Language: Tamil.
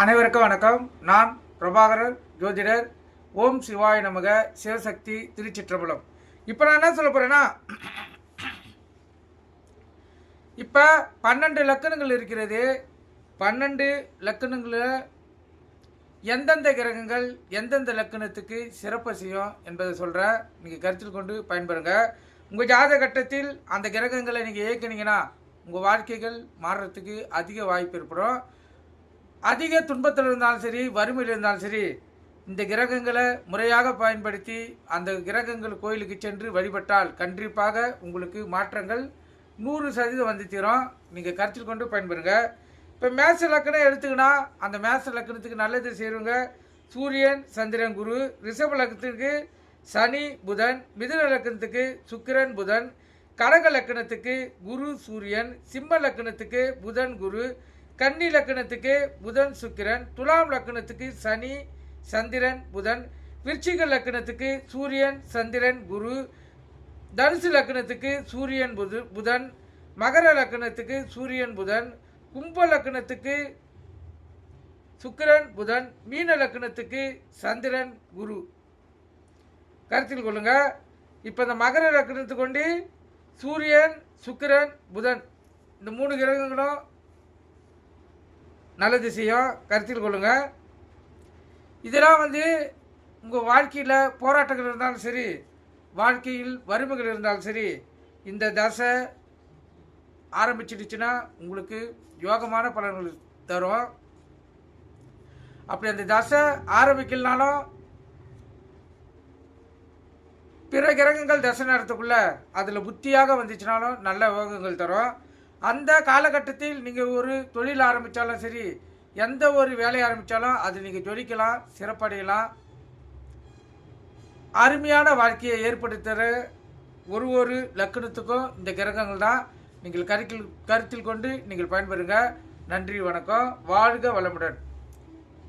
அனைவருக்கும் வணக்கம். நான் பிரபாகரர் ஜோதிடர். ஓம் சிவாய நமக. சிவசக்தி திருச்சிற்றம்பலம். இப்போ நான் என்ன சொல்ல போகிறேன்னா, இப்போ 12 லக்கணங்கள் இருக்கிறது. 12 லக்கணங்களில் எந்தெந்த கிரகங்கள் எந்தெந்த லக்கணத்துக்கு சிறப்பு செய்யும் என்பதை சொல்கிறேன். நீங்கள் கருத்தில் கொண்டு பயன்பெறுங்க. உங்கள் ஜாதக கட்டத்தில் அந்த கிரகங்களை நீங்கள் இயக்கினீங்கன்னா உங்கள் வாழ்க்கைகள் மாறுறதுக்கு அதிக வாய்ப்பு ஏற்படும். அதிக துன்பத்தில் இருந்தாலும் சரி, வறுமையில் இருந்தாலும் சரி, இந்த கிரகங்களை முறையாக பயன்படுத்தி அந்த கிரகங்கள் கோயிலுக்கு சென்று வழிபட்டால் கண்டிப்பாக உங்களுக்கு மாற்றங்கள் 100% வந்து தீரும். நீங்கள் கருத்தில் கொண்டு பயன்பெறுங்க. இப்போ மேச லக்கணம் எடுத்துக்கினா அந்த மேச லக்கணத்துக்கு நல்லது செய்கிறவங்க சூரியன், சந்திரன், குரு. ரிஷப லக்கணத்துக்கு சனி, புதன். மிதுன லக்கணத்துக்கு சுக்கிரன், புதன். கடக லக்கணத்துக்கு குரு, சூரியன். சிம்ம லக்கணத்துக்கு புதன், குரு. கன்னி லக்கணத்துக்கு புதன், சுக்கிரன். துலாம் லக்கணத்துக்கு சனி, சந்திரன், புதன். விருச்சிக லக்கணத்துக்கு சூரியன், சந்திரன், குரு. தனுசு லக்கணத்துக்கு சூரியன், புதன். மகர லக்கணத்துக்கு சூரியன், புதன். கும்ப லக்கணத்துக்கு சுக்கிரன், புதன். மீன லக்கணத்துக்கு சந்திரன், குரு. கருத்தில் கொள்ளுங்க. இப்போ இந்த மகர லக்கணத்துக்கு கொண்டு சூரியன், சுக்கிரன், புதன் இந்த 3 கிரகங்களும் நல்லது செய்யும். கருத்தில் கொள்ளுங்க. இதெல்லாம் உங்கள் வாழ்க்கையில் போராட்டங்கள் இருந்தாலும் சரி, வாழ்க்கையில் வறுமைகள் இருந்தாலும் சரி, இந்த தசை ஆரம்பிச்சிடுச்சுன்னா உங்களுக்கு யோகமான பலன்கள் தரும். அப்படி அந்த தசை ஆரம்பிக்கலனாலும் பிற கிரகங்கள் தசை நேரத்துக்குள்ள அதில் புத்தியாக வந்துச்சுனாலும் நல்ல யோகங்கள் தரும். அந்த காலகட்டத்தில் நீங்கள் ஒரு தொழில் ஆரம்பித்தாலும் சரி, எந்த ஒரு வேலையை ஆரம்பித்தாலும் அது நீங்கள் ஜொலிக்கலாம், சிறப்படையலாம். அருமையான வாழ்க்கையை ஏற்படுத்துகிற ஒரு லக்கணத்துக்கும் இந்த கிரகங்கள் தான். நீங்கள் கருத்தில் கொண்டு நீங்கள் பயன்பெறுங்க. நன்றி, வணக்கம். வாழ்க வளமுடன்.